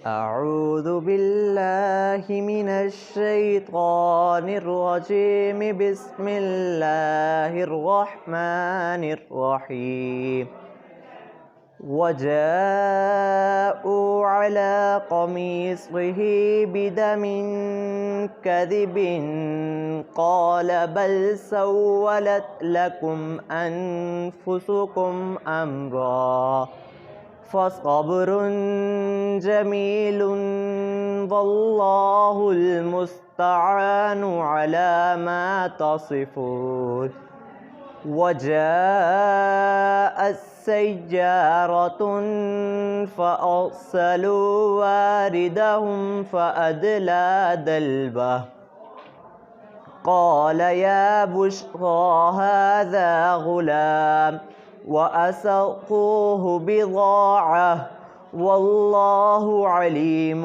أعوذ بالله من الشيطان الرجيم بسم الله الرحمن الرحيم وجاءوا على قميصه بدم كذب قال بل سولت لكم أنفسكم أمرا فصبر جميل والله المستعان على ما تصفون وجاءت سيارة فأرسلوا واردهم فأدلى دلوه قال يا بشرى هذا غلام وأسقوه بضاعة والله عليم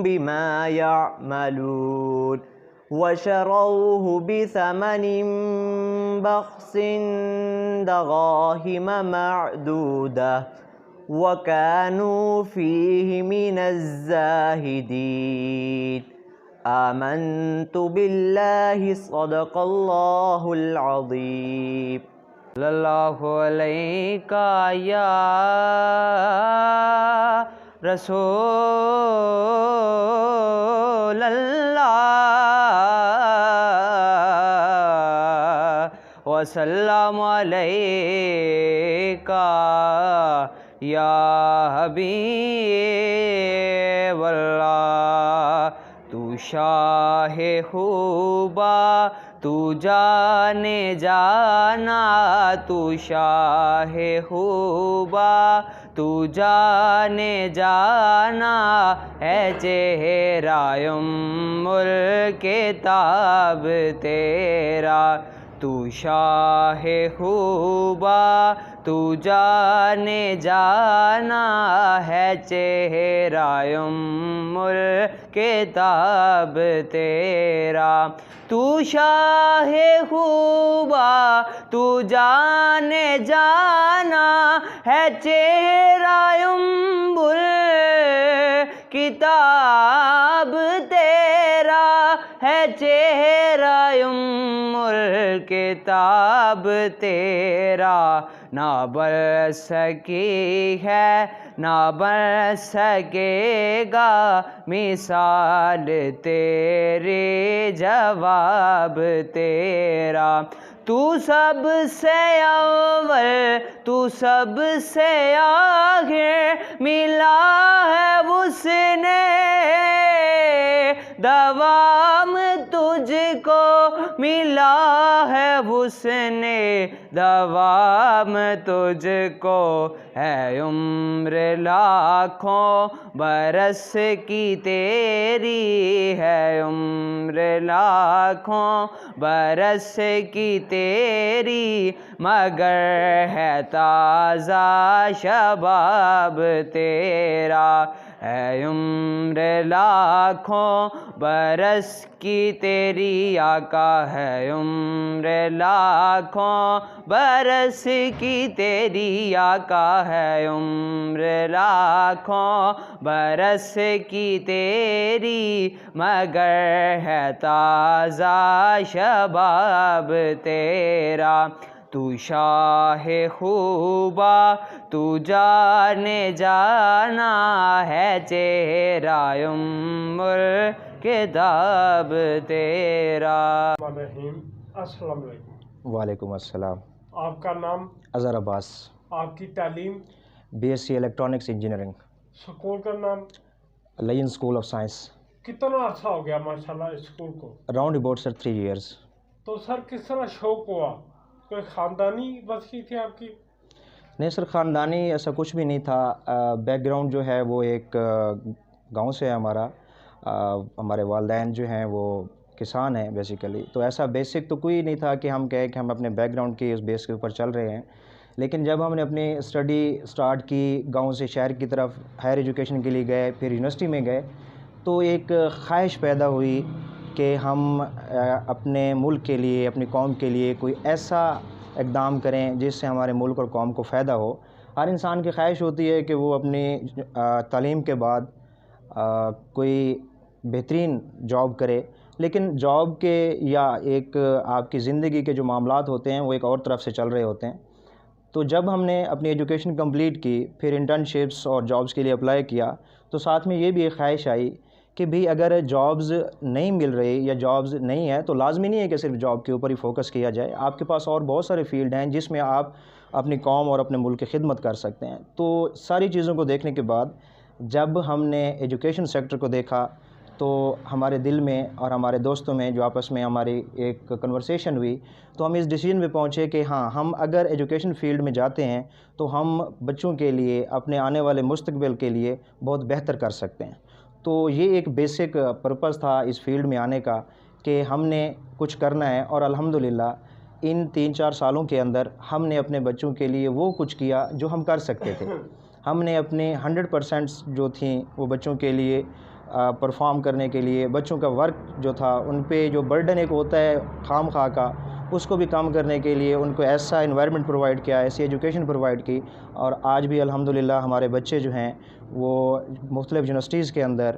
بما يعملون وشروه بثمن بخس دراهم معدودة وكانوا فيه من الزاهدين آمنت بالله صدق الله العظيم صلی اللہ علیہ یا رسول اللہ وسلم علیہ یا حبیب اللہ تو شاہ خوبا تو جانے جانا تو شاہ خوبا تو جانے جانا ہے چہرہ ملک تاب تیرا تو شاہ خوبا تو جانے جانا ہے چہرہ ملک تاب تیرا تو شاہ خوبا تو جانے جانا ہے چہرہ کتاب تیرا ہے چہرہ کتاب تیرا نہ بن سکی ہے نہ بن سکے گا مثال تیرے جواب تیرا تو سب سے اول تو سب سے آخر ملا ہے اس نے دوام تجھ کو ملا ہے اس نے دوام تجھ کو ہے عمر لاکھوں برس کی تیری ہے عمر لاکھوں برس کی تیری مگر ہے تازہ شباب تیرا ہے عمر لاکھوں برس کی تیری آقا ہے عمر لاکھوں برس کی تیری آقا ہے عمر لاکھوں برس کی تیری مگر ہے تازہ شباب تیرا تو شاہ خوبا تو جانے جانا ہے چہرہ کتاب تیرا۔ السلام علیکم۔ وعلیکم السلام۔ آپ کا نام؟ اظہر عباس۔ آپ کی تعلیم؟ BSc electronics engineering. سکول کا نام؟ لین اسکول آف سائنس۔ کتنا عرصہ ہو گیا ماشاءاللہ اسکول کو؟ Around about sir 3 years. تو سر کس طرح شوق ہوا؟ کوئی خاندانی وصفی تھی آپ کی؟ نہیں سر، خاندانی ایسا کچھ بھی نہیں تھا۔ بیک گراؤنڈ جو ہے وہ ایک گاؤں سے ہے ہمارا۔ ہمارے والدین جو ہیں وہ کسان ہیں بیسیکلی، تو ایسا بیسک تو کوئی نہیں تھا کہ ہم کہیں کہ ہم اپنے بیک گراؤنڈ کی اس بیس کے اوپر چل رہے ہیں۔ لیکن جب ہم نے اپنی اسٹڈی سٹارٹ کی، گاؤں سے شہر کی طرف ہائر ایجوکیشن کے لیے گئے، پھر یونیورسٹی میں گئے، تو ایک خواہش پیدا ہوئی کہ ہم اپنے ملک کے لیے، اپنی قوم کے لیے کوئی ایسا اقدام کریں جس سے ہمارے ملک اور قوم کو فائدہ ہو۔ ہر انسان کی خواہش ہوتی ہے کہ وہ اپنی تعلیم کے بعد کوئی بہترین جاب کرے، لیکن جاب کے یا ایک آپ کی زندگی کے جو معاملات ہوتے ہیں وہ ایک اور طرف سے چل رہے ہوتے ہیں۔ تو جب ہم نے اپنی ایجوکیشن کمپلیٹ کی، پھر انٹرنشپس اور جابس کے لیے اپلائی کیا، تو ساتھ میں یہ بھی ایک خواہش آئی کہ بھی اگر جابز نہیں مل رہی یا جابز نہیں ہے تو لازمی نہیں ہے کہ صرف جاب کے اوپر ہی فوکس کیا جائے، آپ کے پاس اور بہت سارے فیلڈ ہیں جس میں آپ اپنی قوم اور اپنے ملک کی خدمت کر سکتے ہیں۔ تو ساری چیزوں کو دیکھنے کے بعد جب ہم نے ایجوکیشن سیکٹر کو دیکھا تو ہمارے دل میں اور ہمارے دوستوں میں جو آپس میں ہماری ایک کنورسیشن ہوئی، تو ہم اس ڈیسیجن پہ پہنچے کہ ہاں، ہم اگر ایجوکیشن فیلڈ میں جاتے ہیں تو ہم بچوں کے لیے، اپنے آنے والے مستقبل کے لیے بہت بہتر کر سکتے ہیں۔ تو یہ ایک بیسک پرپس تھا اس فیلڈ میں آنے کا کہ ہم نے کچھ کرنا ہے، اور الحمدللہ ان 3-4 سالوں کے اندر ہم نے اپنے بچوں کے لیے وہ کچھ کیا جو ہم کر سکتے تھے۔ ہم نے اپنے 100% جو تھیں وہ بچوں کے لیے پرفارم کرنے کے لیے، بچوں کا ورک جو تھا، ان پہ جو برڈن ایک ہوتا ہے خام خواہ کا، اس کو بھی کم کرنے کے لیے ان کو ایسا انوائرمنٹ پرووائڈ کیا، ایسی ایجوکیشن پرووائڈ کی، اور آج بھی الحمدللہ ہمارے بچے جو ہیں وہ مختلف یونیورسٹیز کے اندر،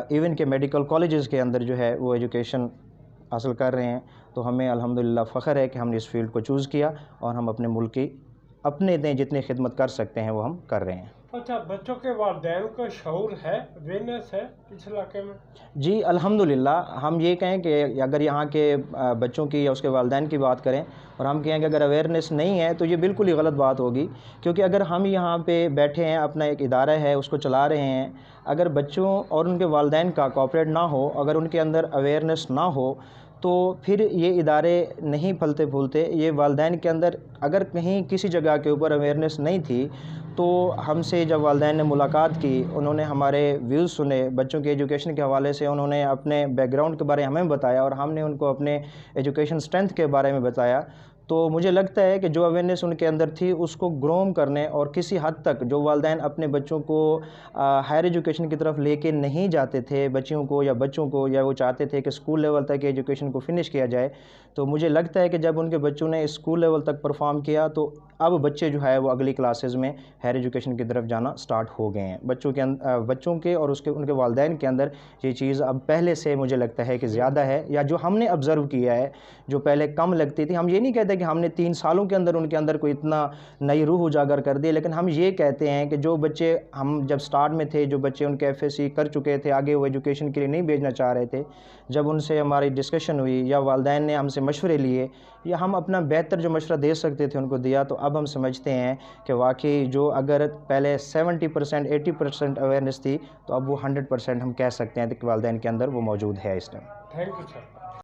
ایون کہ میڈیکل کالجز کے اندر جو ہے وہ ایجوکیشن حاصل کر رہے ہیں۔ تو ہمیں الحمدللہ فخر ہے کہ ہم نے اس فیلڈ کو چوز کیا اور ہم اپنے ملک کی اپنے دیں جتنی خدمت کر سکتے ہیں وہ ہم کر رہے ہیں۔ اچھا، بچوں کے والدین کو شعور ہے، اویئرنیس ہے اس علاقے میں؟ جی الحمدللہ، ہم یہ کہیں کہ اگر یہاں کے بچوں کی یا اس کے والدین کی بات کریں اور ہم کہیں کہ اگر اویئرنیس نہیں ہے تو یہ بالکل ہی غلط بات ہوگی، کیونکہ اگر ہم یہاں پہ بیٹھے ہیں، اپنا ایک ادارہ ہے اس کو چلا رہے ہیں، اگر بچوں اور ان کے والدین کا کوآپریٹ نہ ہو، اگر ان کے اندر اویئرنیس نہ ہو، تو پھر یہ ادارے نہیں پھلتے پھولتے۔ یہ والدین کے اندر اگر کہیں کسی جگہ کے اوپر اویئرنیس نہیں تھی، تو ہم سے جب والدین نے ملاقات کی، انہوں نے ہمارے ویوز سنے بچوں کے ایجوکیشن کے حوالے سے، انہوں نے اپنے بیک گراؤنڈ کے بارے میں ہمیں بتایا اور ہم نے ان کو اپنے ایجوکیشن اسٹرینتھ کے بارے میں بتایا۔ تو مجھے لگتا ہے کہ جو اویئرنیس ان کے اندر تھی اس کو گروم کرنے، اور کسی حد تک جو والدین اپنے بچوں کو ہائر ایجوکیشن کی طرف لے کے نہیں جاتے تھے، بچوں کو یا وہ چاہتے تھے کہ اسکول لیول تک ایجوکیشن کو فنش کیا جائے، تو مجھے لگتا ہے کہ جب ان کے بچوں نے اسکول لیول تک پرفارم کیا تو اب بچے جو ہے وہ اگلی کلاسز میں ہائر ایجوکیشن کی طرف جانا سٹارٹ ہو گئے ہیں۔ بچوں کے اور ان کے والدین کے اندر یہ چیز اب پہلے سے مجھے لگتا ہے کہ زیادہ ہے، یا جو ہم نے آبزرو کیا ہے جو پہلے کم لگتی تھی۔ ہم یہ نہیں کہتے کہ ہم نے 3 سالوں کے اندر ان کے اندر کوئی اتنا نئی روح اجاگر کر دی، لیکن ہم یہ کہتے ہیں کہ جو بچے ہم جب سٹارٹ میں تھے، جو بچے ان کے FSC کر چکے تھے، آگے وہ ایجوکیشن کے لیے نہیں بھیجنا چاہ رہے تھے، جب ان سے ہماری ڈسکشن ہوئی یا والدین نے ہم سے مشورے لیے یا ہم اپنا بہتر جو مشورہ دے سکتے تھے ان کو دیا، تو اب ہم سمجھتے ہیں کہ واقعی جو اگر پہلے 70% 80% اویئرنیس تھی، تو اب وہ 100% ہم کہہ سکتے ہیں کہ والدین کے اندر وہ موجود ہے اس ٹائم۔ Thank you sir.